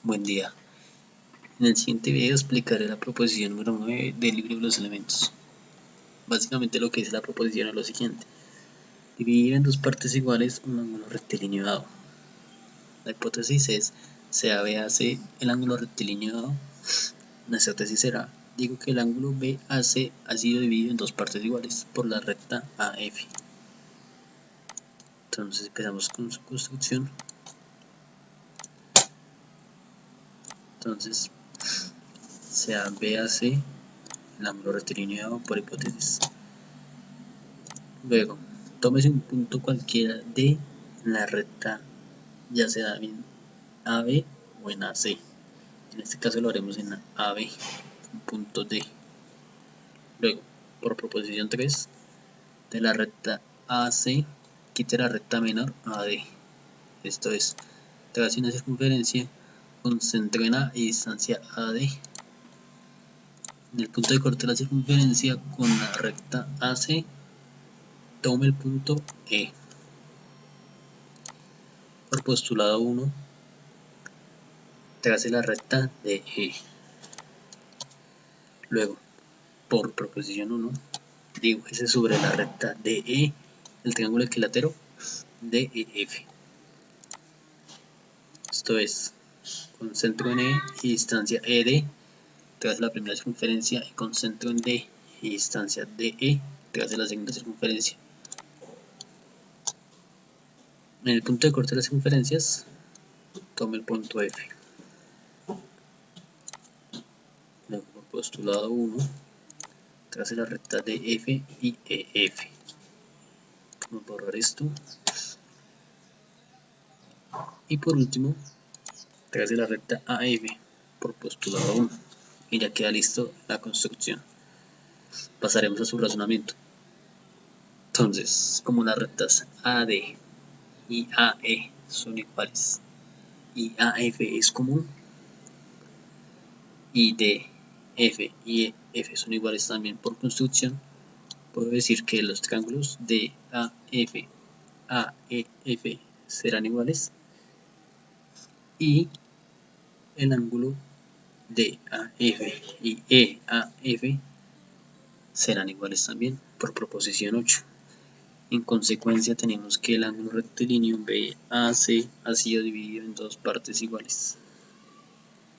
Buen día. En el siguiente video explicaré la proposición número 9 del libro de los elementos. Básicamente lo que dice la proposición es lo siguiente: dividir en dos partes iguales un ángulo rectilíneo dado. La hipótesis es sea BAC el ángulo rectilíneo dado. Nuestra tesis será: digo que el ángulo BAC ha sido dividido en dos partes iguales por la recta AF. Entonces empezamos con su construcción. Entonces sea BAC el ángulo rectilíneo dado por hipótesis. Luego, tómese un punto cualquiera D en la recta, ya sea en AB o en AC. En este caso lo haremos en AB, un punto D. Luego, por proposición 3, de la recta AC, quite la recta menor AD. Esto es, tras una circunferencia con centro en A y distancia AD. En el punto de corte de la circunferencia con la recta AC, tome el punto E. Por postulado 1, trace la recta de E. Luego, por proposición 1, dibújese sobre la recta DE el triángulo equilátero DEF. Esto es, con centro en E y distancia ED, trace la primera circunferencia, y con centro en D y distancia DE, trace la segunda circunferencia. En el punto de corte de las circunferencias, tome el punto F. Luego, por postulado 1, trace la recta DF y EF. Vamos a borrar esto. Y por último, trace la recta AF por postulado 1. Y ya queda listo la construcción. Pasaremos a su razonamiento. Entonces, como las rectas AD y AE son iguales y AF es común, y DF y EF son iguales también por construcción, puedo decir que los triángulos DAF, AEF serán iguales y el ángulo DAF y EAF serán iguales también por proposición 8. En consecuencia, tenemos que el ángulo rectilíneo BAC ha sido dividido en dos partes iguales.